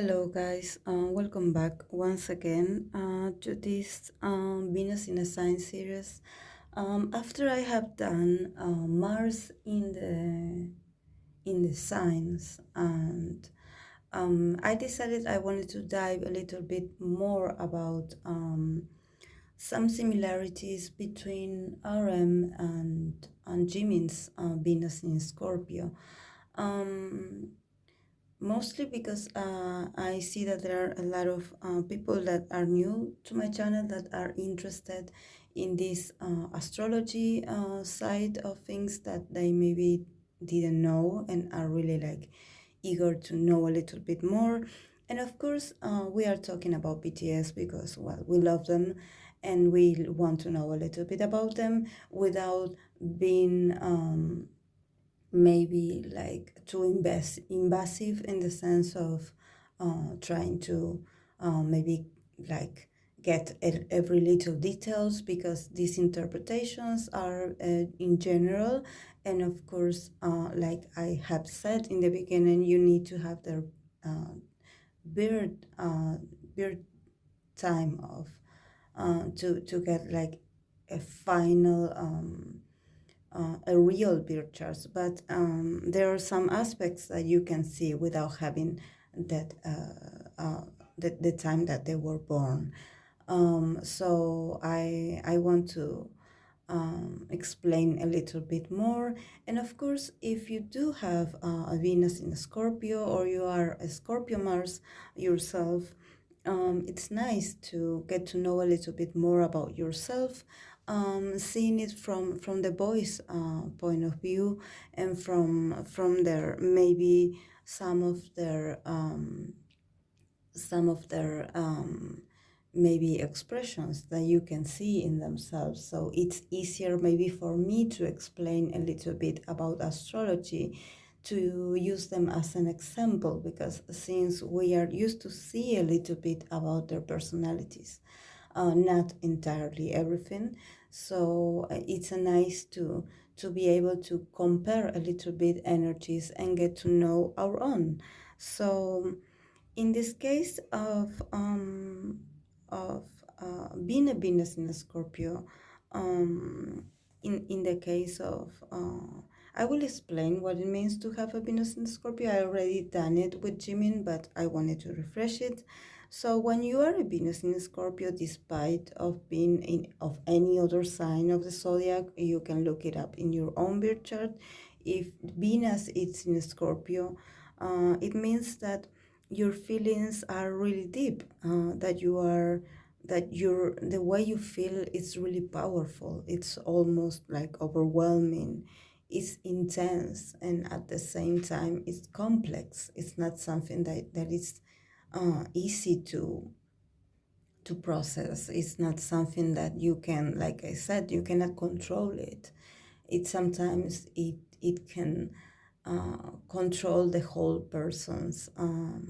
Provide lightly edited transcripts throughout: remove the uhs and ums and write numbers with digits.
Hello, guys. Welcome back once again to this Venus in a Sign series. After I have done Mars in the signs, and I decided I wanted to dive a little bit more about some similarities between RM and Jimin's Venus in Scorpio. Um, Mostly because I see that there are a lot of people that are new to my channel that are interested in this astrology side of things that they maybe didn't know and are really like eager to know a little bit more. And of course, we are talking about BTS because, well, we love them and we want to know a little bit about them without being maybe like too invasive in the sense of trying to maybe like get every little details, because these interpretations are in general, and of course like I have said in the beginning, you need to have their uh, birth birth time of to get like a final a real birth chart, but there are some aspects that you can see without having that the time that they were born. So I want to explain a little bit more. And of course, if you do have a Venus in a Scorpio, or you are a Scorpio Mars yourself, it's nice to get to know a little bit more about yourself, seeing it from the boys' point of view, and from their maybe some of their maybe expressions that you can see in themselves. So it's easier maybe for me to explain a little bit about astrology, to use them as an example, because since we are used to see a little bit about their personalities, not entirely everything. So it's a nice to be able to compare a little bit energies and get to know our own. So in this case of being a Venus in a Scorpio, um, in the case of I will explain what it means to have a Venus in Scorpio. I already done it with Jimin, but I wanted to refresh it. So when you are a Venus in Scorpio, despite of being in of any other sign of the zodiac, you can look it up in your own birth chart. If Venus is in Scorpio, it means that your feelings are really deep, that the way you feel is really powerful. It's almost like overwhelming. It's intense, and at the same time it's complex. It's not something that is easy to process. It's not something that you can, like I said, you cannot control it. It sometimes it can control the whole person's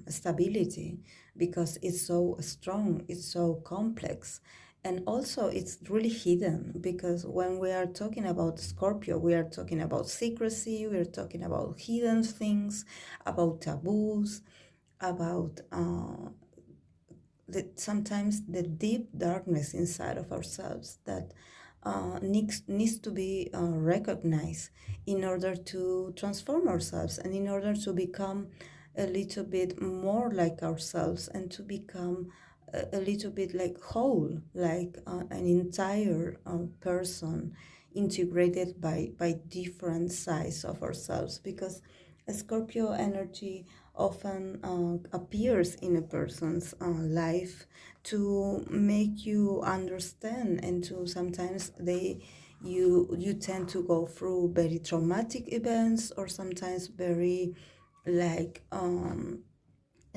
stability, because it's so strong, it's so complex. And also it's really hidden, because when we are talking about Scorpio, we are talking about secrecy, we are talking about hidden things, about taboos, about sometimes the deep darkness inside of ourselves that needs to be recognized in order to transform ourselves, and in order to become a little bit more like ourselves, and to become a little bit like whole, like an entire person, integrated by different sides of ourselves. Because Scorpio energy often appears in a person's life to make you understand, and to sometimes you tend to go through very traumatic events, or sometimes very like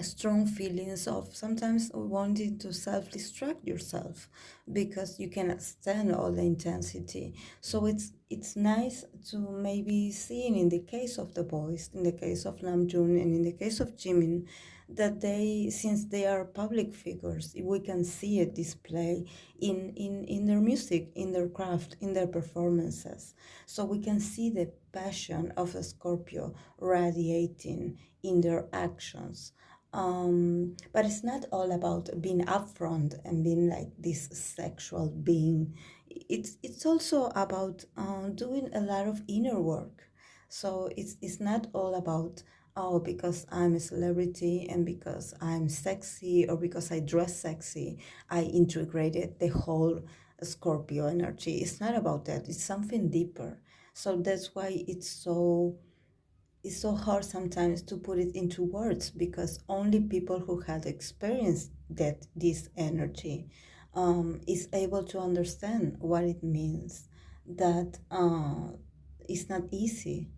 strong feelings of sometimes wanting to self-destruct yourself, because you cannot stand all the intensity. So it's nice to maybe seeing, in the case of the boys, in the case of Namjoon and in the case of Jimin, that they, since they are public figures, we can see it display in their music, in their craft, in their performances. So we can see passion of a Scorpio radiating in their actions. But it's not all about being upfront and being like this sexual being. It's also about doing a lot of inner work. So it's not all about, oh, because I'm a celebrity and because I'm sexy or because I dress sexy, I integrated the whole Scorpio energy. It's not about that. It's something deeper. So that's why it's so hard sometimes to put it into words, because only people who had experienced that this energy is able to understand what it means. That it's not easy,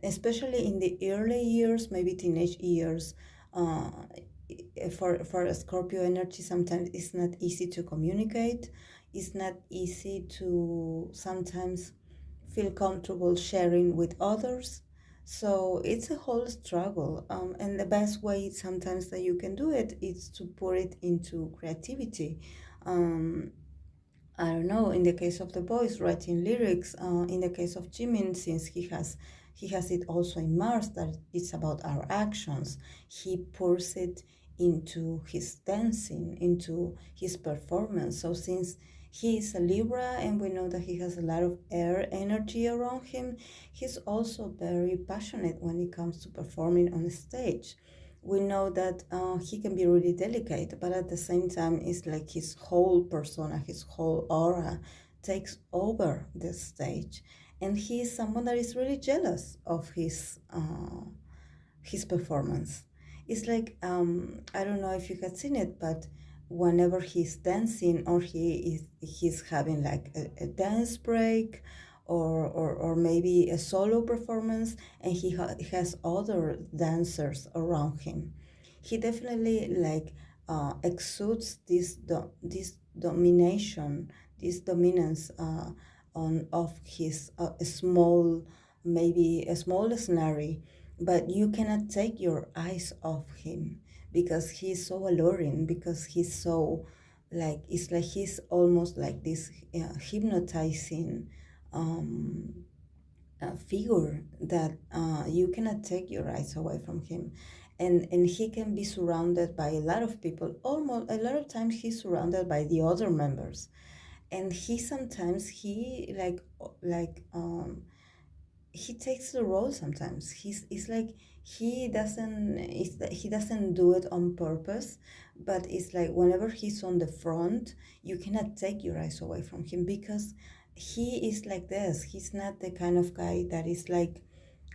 especially in the early years, maybe teenage years. Uh, for a Scorpio energy, sometimes it's not easy to communicate. It's not easy to sometimes feel comfortable sharing with others. So it's a whole struggle. And the best way sometimes that you can do it is to put it into creativity. Um, I don't know, in the case of the boys, writing lyrics. In the case of Jimin, since he has it also in Mars, that it's about our actions. He pours it into his dancing, into his performance. So since he is a Libra and we know that he has a lot of air energy around him, he's also very passionate when it comes to performing on stage. We know that he can be really delicate, but at the same time, it's like his whole persona, his whole aura takes over the stage. And he is someone that is really jealous of his performance. It's like, I don't know if you had seen it, but whenever he's dancing or he's having like a dance break, or maybe a solo performance, and he has other dancers around him, he definitely like exudes this domination, this dominance on of his small, maybe a small scenario, but you cannot take your eyes off him, because he's so alluring, because he's so like, it's like he's almost like this hypnotizing um, figure that you cannot take your eyes away from him. And he can be surrounded by a lot of people. Almost a lot of times he's surrounded by the other members, and he sometimes he like he takes the role sometimes. It's like he doesn't do it on purpose, but it's like whenever he's on the front, you cannot take your eyes away from him, because he is like this. He's not the kind of guy that is like,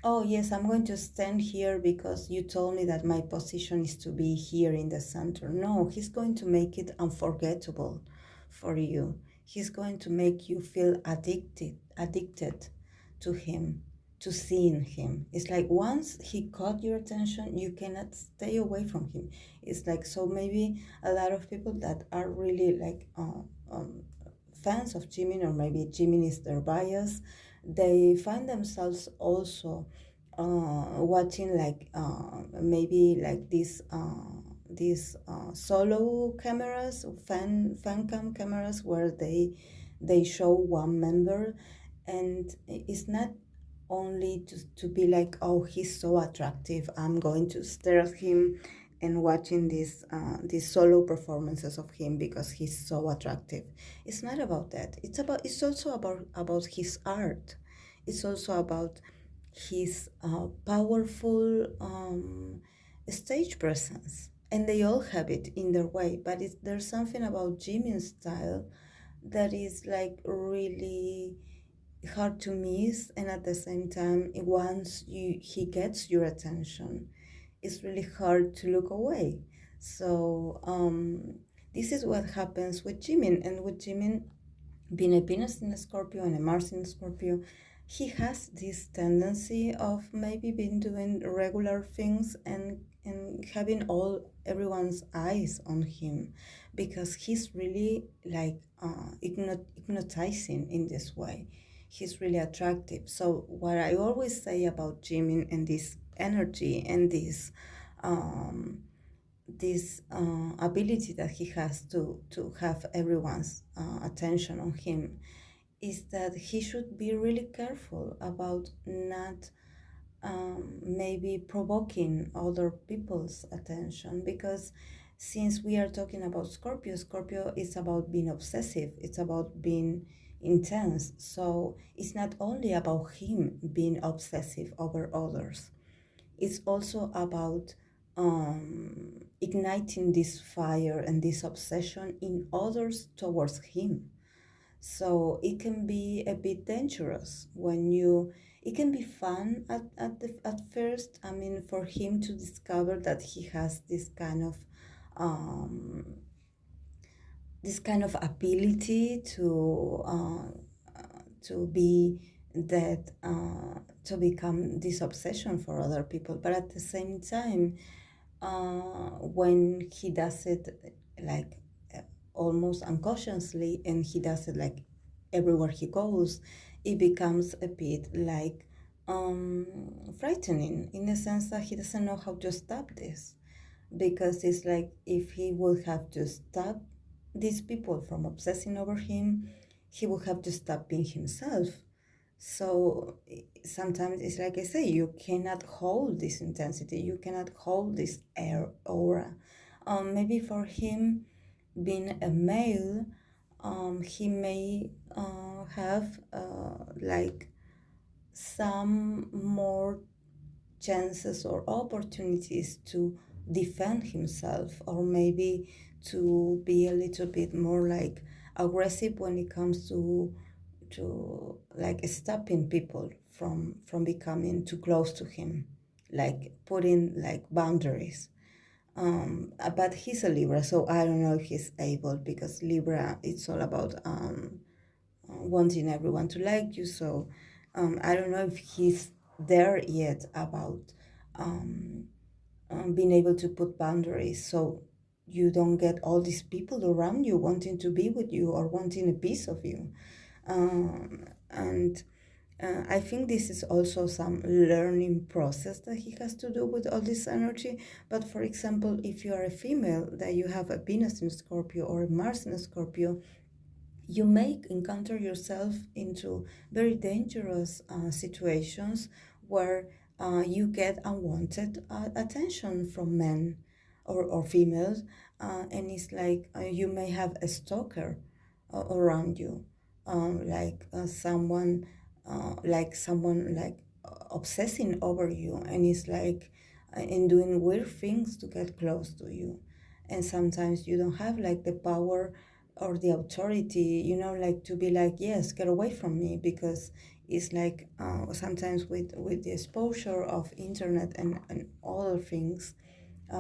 oh yes, I'm going to stand here because you told me that my position is to be here in the center. No, he's going to make it unforgettable for you. He's going to make you feel addicted to him, to seeing him. It's like once he caught your attention, you cannot stay away from him. It's like, so maybe a lot of people that are really like fans of Jimin, or maybe Jimin is their bias, they find themselves also watching like maybe like these solo cameras, fan cam cameras, where they show one member, and it's not only to be like, oh, he's so attractive, I'm going to stare at him and watching these solo performances of him because he's so attractive. It's not about that. It's also about his art. It's also about his powerful stage presence, and they all have it in their way. But there's something about Jimin's style that is like really hard to miss, and at the same time, once he gets your attention, it's really hard to look away. So this is what happens with Jimin, and with Jimin being a Venus in Scorpio and a Mars in Scorpio, he has this tendency of maybe being doing regular things and having all everyone's eyes on him, because he's really like hypnotizing in this way. He's really attractive. So what I always say about Jimin and this energy and this ability that he has to have everyone's attention on him, is that he should be really careful about not maybe provoking other people's attention, because since we are talking about Scorpio, Scorpio is about being obsessive, it's about being intense. So it's not only about him being obsessive over others, it's also about igniting this fire and this obsession in others towards him. So it can be a bit dangerous when you, it can be fun at first. I mean, for him to discover that he has um, this kind of ability to be that to become this obsession for other people. But at the same time, when he does it like uh, almost unconsciously, and he does it like everywhere he goes, it becomes a bit like um, frightening, in the sense that he doesn't know how to stop this, because it's like if he would have to stop these people from obsessing over him, he would have to stop being himself. So sometimes it's like I say, you cannot hold this intensity, you cannot hold this air aura. Maybe for him, being a male, he may have like some more chances or opportunities to defend himself, or maybe to be a little bit more like aggressive when it comes to like stopping people from becoming too close to him, like putting like boundaries. But he's a Libra, so I don't know if he's able, because Libra, it's all about wanting everyone to like you. So I don't know if he's there yet about um, being able to put boundaries, so you don't get all these people around you wanting to be with you or wanting a piece of you. And I think this is also some learning process that he has to do with all this energy. But for example, if you are a female, that you have a Venus in Scorpio or a Mars in Scorpio, you may encounter yourself into very dangerous situations where you get unwanted attention from men or females, and it's like you may have a stalker around you, like someone like obsessing over you, and it's like and doing weird things to get close to you. And sometimes you don't have like the power or the authority, like to be like, yes, get away from me, because it's like sometimes with the exposure of internet and other things,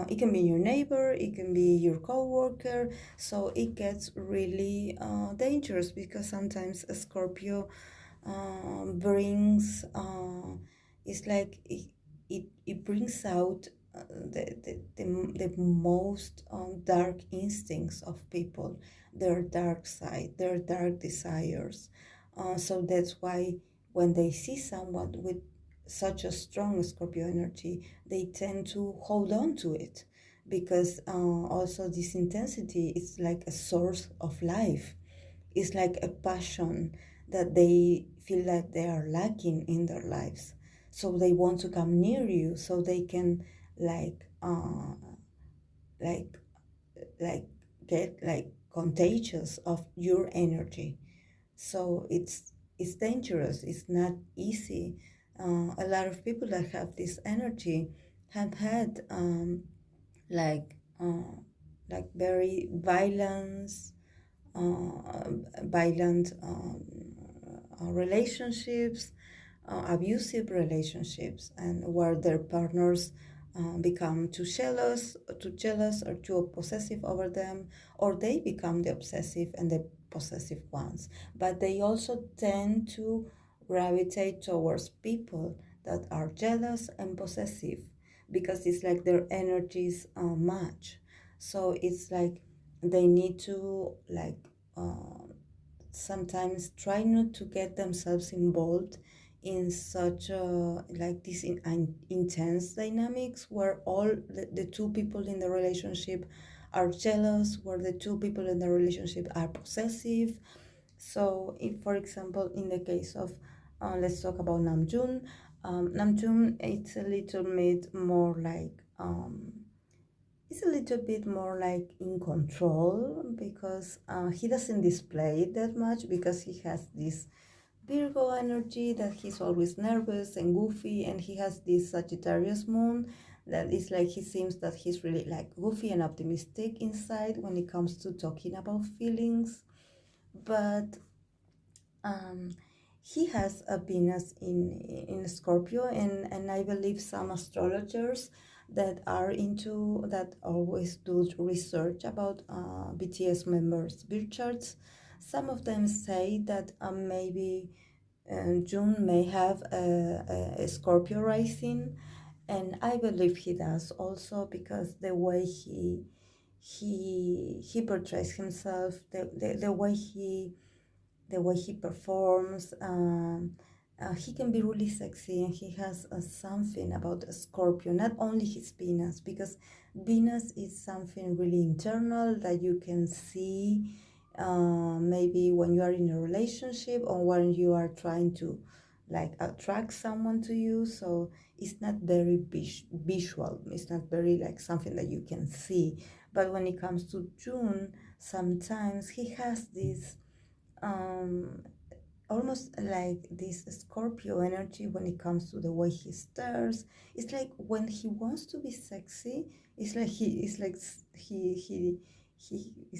it can be your neighbor, it can be your coworker, so it gets really dangerous, because sometimes a Scorpio brings it's like it brings out the most dark instincts of people, their dark side, their dark desires. So that's why when they see someone with such a strong Scorpio energy, they tend to hold on to it, because also this intensity is like a source of life. It's like a passion that they feel that they are lacking in their lives. So they want to come near you so they can like like like get like contagious of your energy. So it's dangerous, it's not easy. A lot of people that have this energy have had like uh, like very violent relationships, abusive relationships, and where their partners become too jealous or too possessive over them, or they become the obsessive and the possessive ones. But they also tend to gravitate towards people that are jealous and possessive, because it's like their energies match. So it's like they need to like sometimes try not to get themselves involved in such like this intense dynamics where all the two people in the relationship are jealous, where the two people in the relationship are possessive, So, if, for example, in the case of, let's talk about Namjoon. Namjoon, it's a little bit more like, it's a little bit more like in control, because he doesn't display it that much, because he has this Virgo energy that he's always nervous and goofy, and he has this Sagittarius moon that is like, he seems that he's really like goofy and optimistic inside when it comes to talking about feelings. But um, he has a Venus in Scorpio, and I believe some astrologers that are into that always do research about BTS members' birth charts. Some of them say that maybe June may have a Scorpio rising, and I believe he does also, because the way he portrays himself, the way he performs. He can be really sexy, and he has something about a Scorpio, not only his Venus, because Venus is something really internal that you can see, maybe when you are in a relationship, or when you are trying to like attract someone to you. So it's not very visual, it's not very like something that you can see. But when it comes to June, sometimes he has this um, almost like this Scorpio energy when it comes to the way he stares. It's like when he wants to be sexy, it's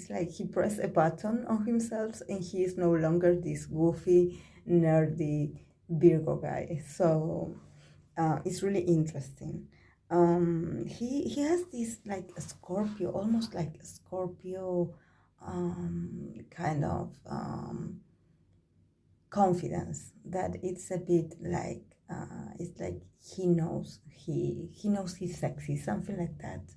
like he pressed a button on himself, and he is no longer this goofy, nerdy Virgo guy. So it's really interesting. He has this like a Scorpio, almost like a Scorpio kind of confidence, that it's a bit like it's like he knows he's sexy, something like that,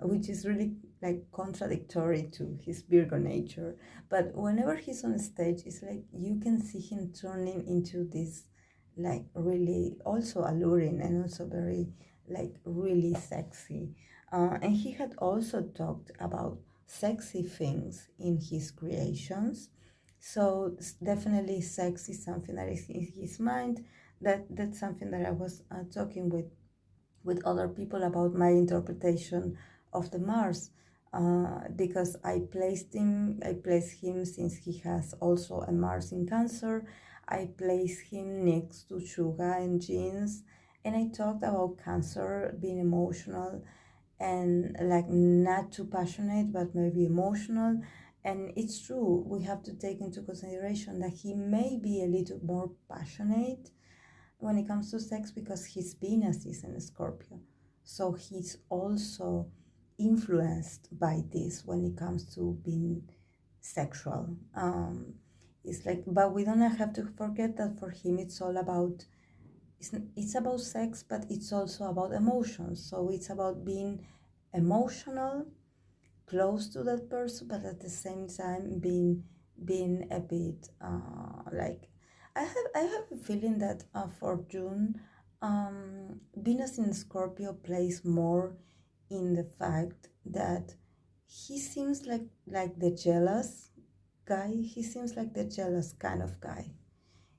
which is really like contradictory to his Virgo nature. But whenever he's on stage, it's like you can see him turning into this like really also alluring, and also very like really sexy. And he had also talked about sexy things in his creations. So definitely sex is something that is in his mind. That's something that I was talking with other people about my interpretation of the Mars, because I placed him, since he has also a Mars in Cancer. I placed him next to Suga and Jeans, and I talked about Cancer being emotional, and like not too passionate, but maybe emotional. And it's true, we have to take into consideration that he may be a little more passionate when it comes to sex, because his Venus is in Scorpio. So he's also influenced by this when it comes to being sexual. It's like, but we don't have to forget that for him it's all about, it's about sex, but it's also about emotions. So it's about being emotional, close to that person, but at the same time being a bit like, I have a feeling that for June, Venus in Scorpio plays more in the fact that he seems like the jealous guy. He seems like the jealous kind of guy.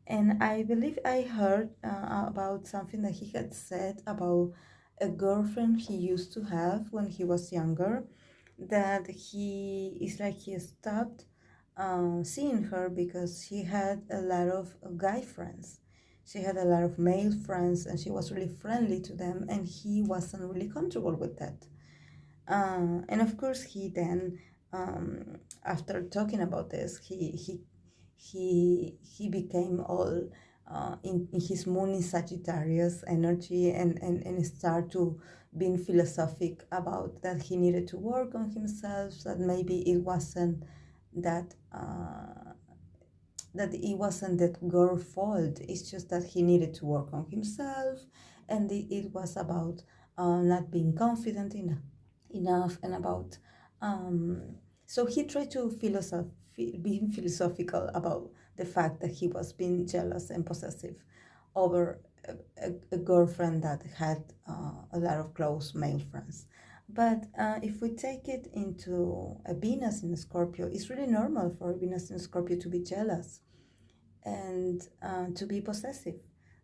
And I believe I heard about something that he had said about a girlfriend he used to have when he was younger, that he is like he stopped seeing her because she had a lot of guy friends. She had a lot of male friends, and she was really friendly to them, and he wasn't really comfortable with that. And of course, he then, after talking about this, he became all in his moon in Sagittarius energy, and start to being philosophic about that he needed to work on himself, that maybe it wasn't that that it wasn't that girl fault. It's just that he needed to work on himself, and it was about not being confident enough, and about um, so he tried to being philosophical about the fact that he was being jealous and possessive over a girlfriend that had a lot of close male friends. But if we take it into a Venus in Scorpio, it's really normal for a Venus in Scorpio to be jealous and to be possessive.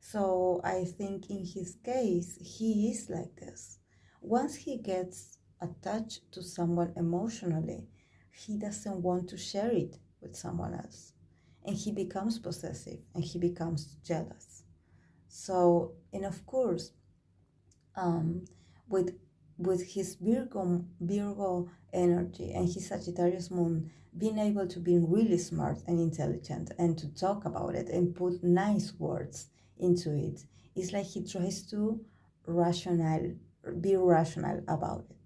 So I think in his case, he is like this. Once he gets attached to someone emotionally, he doesn't want to share it with someone else. And he becomes possessive and he becomes jealous. So, and of course, um, with his Virgo energy and his Sagittarius moon, being able to be really smart and intelligent and to talk about it and put nice words into it, it's like he tries to rational be rational about it.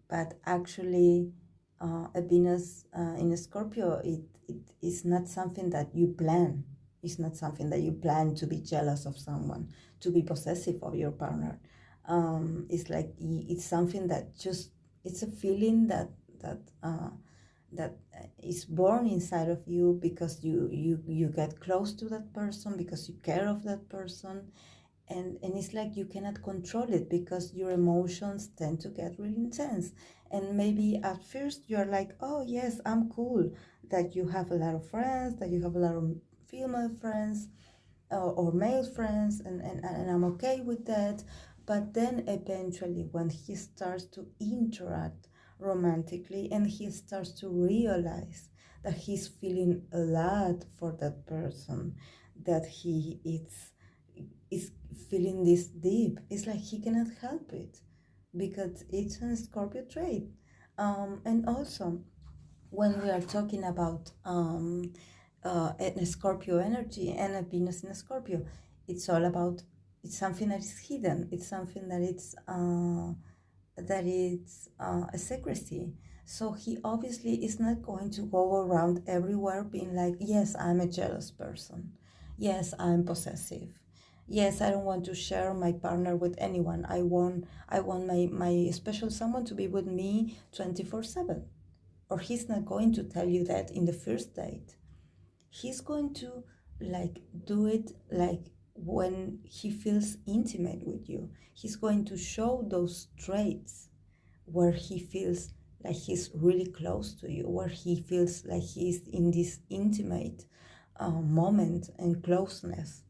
But actually, a Venus in a Scorpio, it is not something that you plan. It's not something that you plan to be jealous of someone, to be possessive of your partner. It's like it's something that just it's a feeling that is born inside of you because you get close to that person, because you care of that person, and it's like you cannot control it because your emotions tend to get really intense. And maybe at first you're like, oh yes, I'm cool that you have a lot of friends, that you have a lot of female friends, or male friends, and I'm okay with that. But then eventually when he starts to interact romantically and he starts to realize that he's feeling a lot for that person, that he is feeling this deep, it's like he cannot help it because it's a Scorpio trait. And also, when we are talking about a Scorpio energy and a Venus in a Scorpio, it's all about, it's something that is hidden. It's something that it's a secrecy. So he obviously is not going to go around everywhere being like, yes, I'm a jealous person. Yes, I'm possessive. Yes, I don't want to share my partner with anyone. I want my special someone to be with me 24/7. Or he's not going to tell you that in the first date. He's going to like do it like when he feels intimate with you. He's going to show those traits where he feels like he's really close to you, where he feels like he's in this intimate moment and closeness.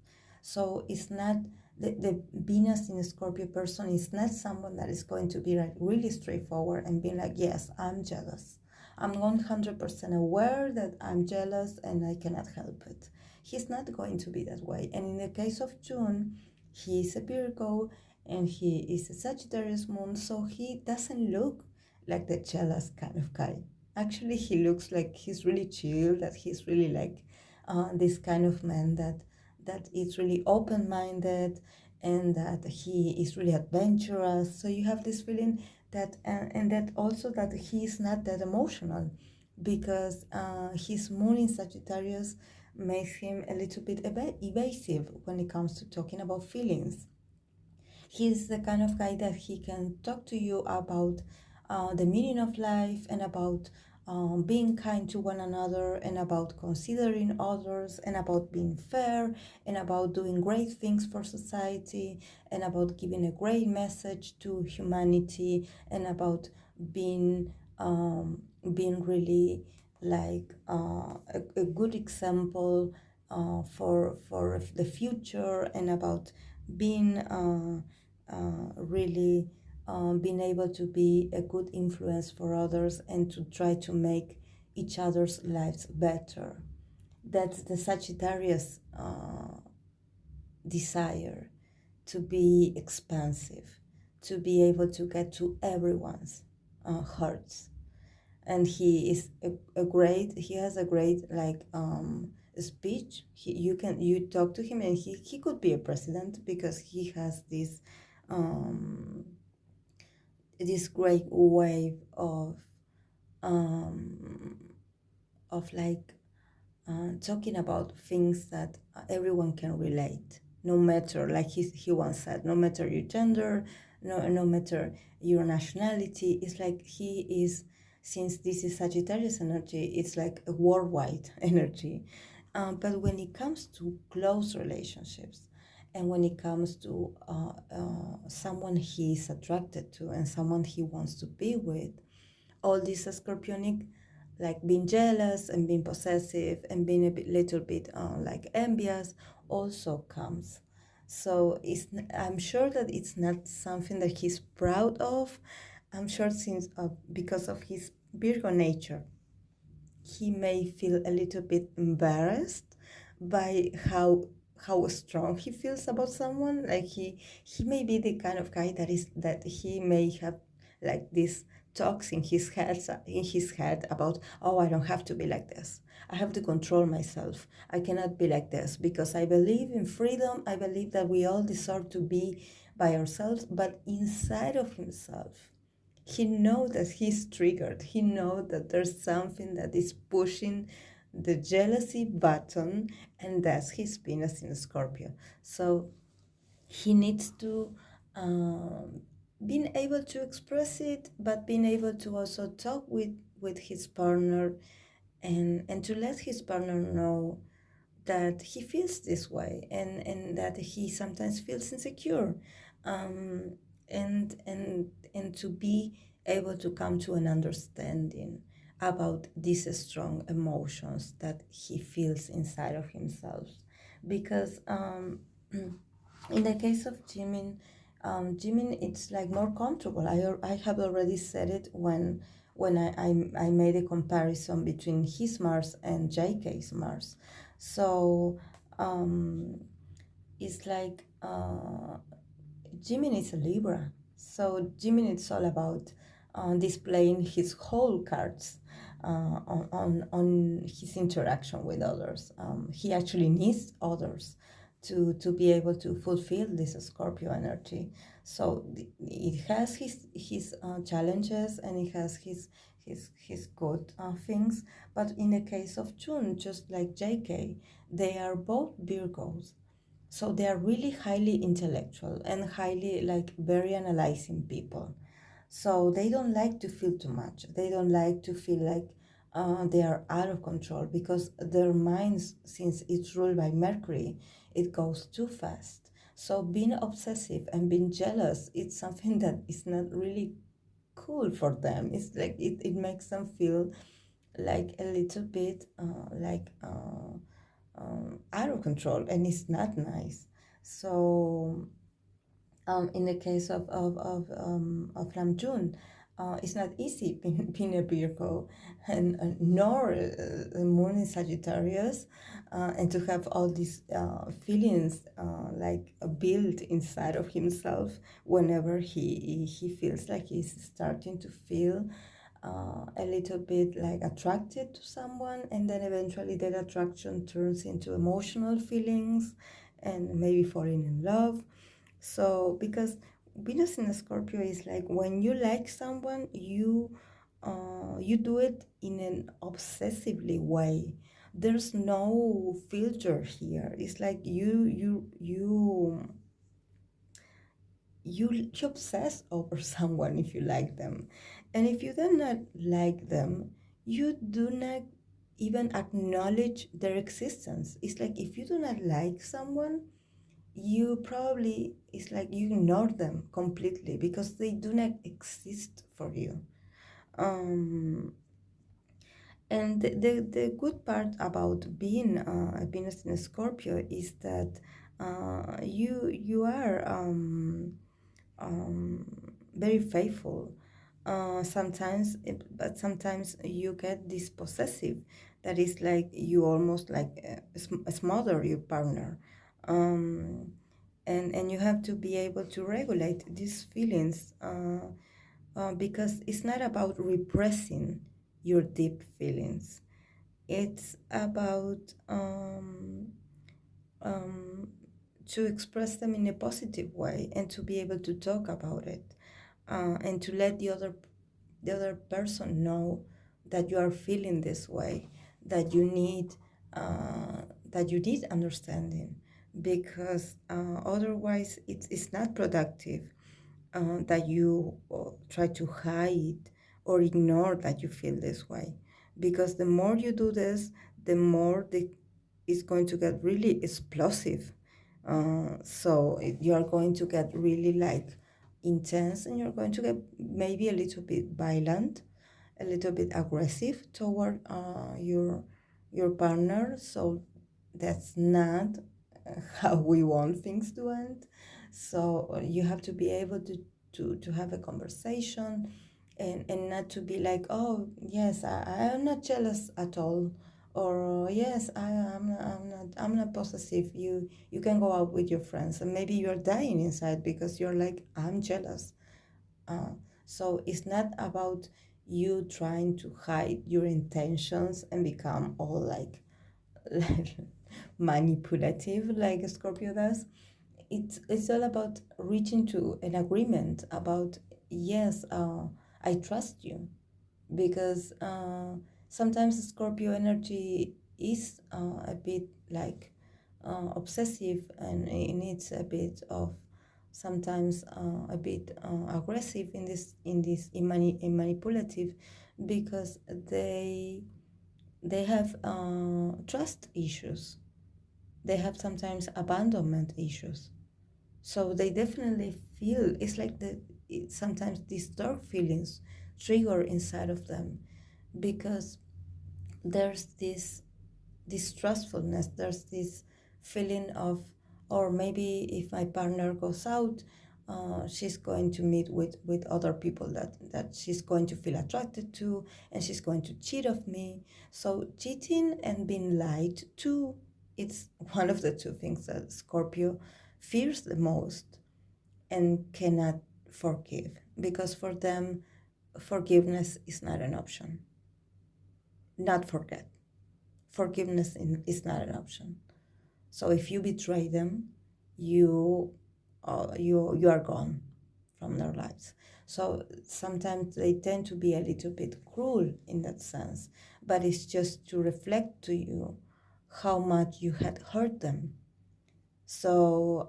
So it's not the Venus in a Scorpio person is not someone that is going to be like really straightforward and being like, yes, I'm jealous. I'm 100% aware that I'm jealous and I cannot help it. He's not going to be that way. And in the case of June, he is a Virgo and he is a Sagittarius moon, so he doesn't look like the jealous kind of guy. Actually, he looks like he's really chill, that he's really like this kind of man that is really open-minded and that he is really adventurous. So you have this feeling that, and that also that he is not that emotional because his moon in Sagittarius makes him a little bit evasive when it comes to talking about feelings. He's the kind of guy that he can talk to you about the meaning of life and about being kind to one another and about considering others and about being fair and about doing great things for society and about giving a great message to humanity and about being being really like a good example for the future and about being really being able to be a good influence for others and to try to make each other's lives better. That's the Sagittarius desire, to be expansive, to be able to get to everyone's hearts. And he is a great, he has a great like speech. You talk to him and he could be a president because he has um, this great way um, of like talking about things that everyone can relate, no matter, like he once said, no matter your gender, no matter your nationality. It's like he is, since this is Sagittarius energy, it's like a worldwide energy. But when it comes to close relationships And when it comes to someone he is attracted to and someone he wants to be with, all this scorpionic, like being jealous and being possessive and being a little bit like envious, also comes. So I'm sure that it's not something that he's proud of. I'm sure since because of his Virgo nature, he may feel a little bit embarrassed by how strong he feels about someone. Like he may be the kind of guy that he may have like this talks in his head about, oh, I don't have to be like this, I have to control myself, I cannot be like this, because I believe in freedom, I believe that we all deserve to be by ourselves. But inside of himself, he knows that he's triggered. He knows that there's something that is pushing the jealousy button, and that's his Venus in Scorpio. So he needs to being able to express it, but being able to also talk with his partner, and to let his partner know that he feels this way, and that he sometimes feels insecure, um, and to be able to come to an understanding about these strong emotions that he feels inside of himself. Because in the case of Jimin, Jimin, it's like more comfortable. I have already said it when I made a comparison between his Mars and JK's Mars. So it's like Jimin is a Libra. So Jimin is all about displaying his whole cards on his interaction with others. He actually needs others to be able to fulfill this Scorpio energy. So it has his challenges, and it has his good things. But in the case of June, just like JK, they are both Virgos. So they are really highly intellectual and highly like very analyzing people. So they don't like to feel too much. They don't like to feel like they are out of control, because their minds, since it's ruled by Mercury, it goes too fast. So being obsessive and being jealous, it's something that is not really cool for them. It's like it makes them feel like a little bit out of control, and it's not nice. So in the case of Namjoon, it's not easy being a Virgo, and nor the moon in Sagittarius, and to have all these feelings like built inside of himself whenever he feels like he's starting to feel a little bit like attracted to someone, and then eventually that attraction turns into emotional feelings and maybe falling in love. So, because Venus in Scorpio is like when you like someone, you do it in an obsessively way. There's no filter here. It's like you obsess over someone if you like them, and if you do not like them, you do not even acknowledge their existence. It's like if you do not like someone, you probably, it's like you ignore them completely because they do not exist for you. um and the good part about being a Venus in Scorpio is that you are um, very faithful. Sometimes, but sometimes you get this possessive that is like you almost like smother your partner. Um, and you have to be able to regulate these feelings, because it's not about repressing your deep feelings. It's about um, to express them in a positive way and to be able to talk about it, and to let the other person know that you are feeling this way, that you need that you need understanding, because otherwise it's not productive, that you try to hide or ignore that you feel this way, because the more you do this, the more it's going to get really explosive, You are going to get really like intense, and you're going to get maybe a little bit violent, a little bit aggressive toward your partner. So that's not how we want things to end. So you have to be able to have a conversation, and not to be like, oh yes, I am not jealous at all, or yes, I'm not possessive. You can go out with your friends, and maybe you're dying inside because you're like, I'm jealous. uh, so it's not about you trying to hide your intentions and become all like manipulative like Scorpio does. It's all about reaching to an agreement about, yes, I trust you, because sometimes Scorpio energy is a bit like obsessive, and it needs a bit of sometimes a bit aggressive in manipulative, because they have trust issues. They have sometimes abandonment issues. So they definitely feel it's like sometimes these dark feelings trigger inside of them, because there's this distrustfulness, there's this feeling of, or maybe if my partner goes out, she's going to meet with other people that she's going to feel attracted to, and she's going to cheat of me. So cheating and being lied to, it's one of the two things that Scorpio fears the most and cannot forgive, because for them forgiveness is not an option. Not forget, forgiveness is not an option. So if you betray them, you are gone from their lives. So sometimes they tend to be a little bit cruel in that sense, but it's just to reflect to you how much you had hurt them. So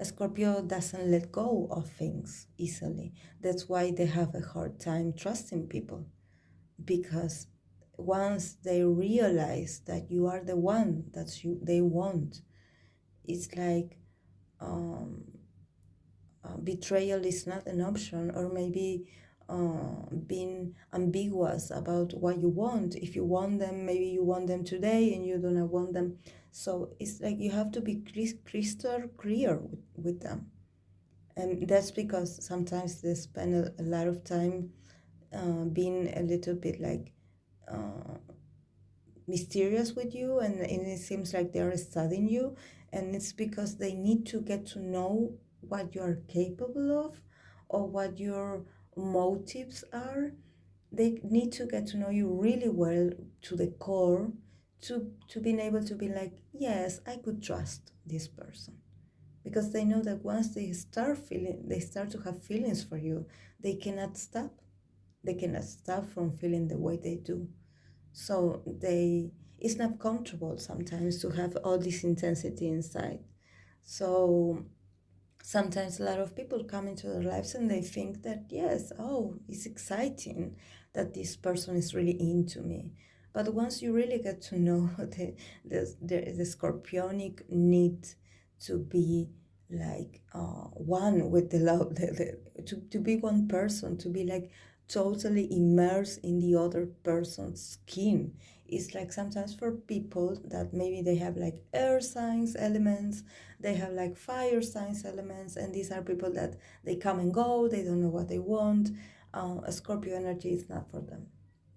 Scorpio doesn't let go of things easily. That's why they have a hard time trusting people, because once they realize that you are the one that they want, it's like um, betrayal is not an option, or maybe being ambiguous about what you want. If you want them, maybe you want them today and you do not want them. So it's like you have to be crystal clear with them. And that's because sometimes they spend a lot of time being a little bit like uh, mysterious with you, and it seems like they're studying you, and it's because they need to get to know what you are capable of, or what your motives are. They need to get to know you really well to the core, to being able to be like, yes, I could trust this person, because they know that once they start to have feelings for you, they cannot stop. They cannot stop from feeling the way they do. So it's not comfortable sometimes to have all this intensity inside. So sometimes a lot of people come into their lives and they think that, yes, oh, it's exciting that this person is really into me. But once you really get to know the scorpionic need to be like one with the love, to be one person, to be like totally immersed in the other person's skin. It's like sometimes for people that maybe they have like air signs elements, they have like fire signs elements, and these are people that they come and go, they don't know what they want. A Scorpio energy is not for them.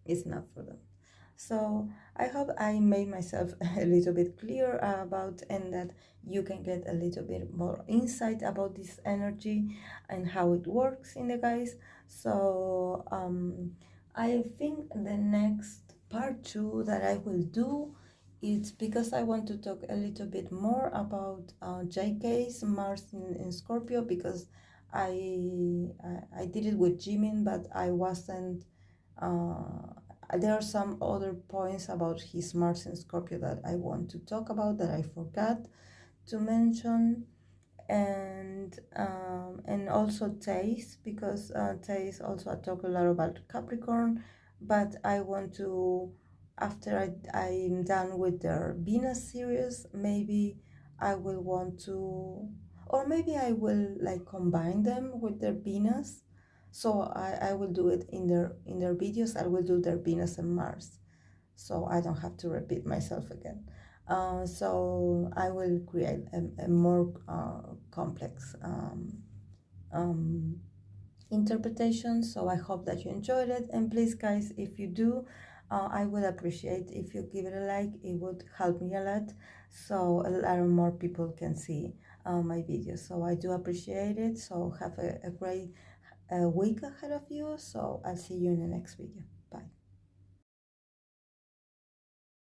It's not for them. So I hope I made myself a little bit clear about, and that you can get a little bit more insight about this energy and how it works in the guys. So I think the next part two that I will do, it's because I want to talk a little bit more about JK's Mars in Scorpio, because I did it with Jimin, but I wasn't. There are some other points about his Mars in Scorpio that I want to talk about that I forgot to mention, and also Taste, because Taste also I talk a lot about Capricorn, but I want to, after I'm done with their Venus series, maybe I will want to, or maybe I will like combine them with their Venus. So I will do it in their videos. I will do their Venus and Mars, so I don't have to repeat myself again. So I will create a more complex um, interpretation. So I hope that you enjoyed it, and please, guys, if you do, I would appreciate if you give it a like. It would help me a lot, so a lot more people can see my videos. So I do appreciate it. So have a great week ahead of you. So I'll see you in the next video.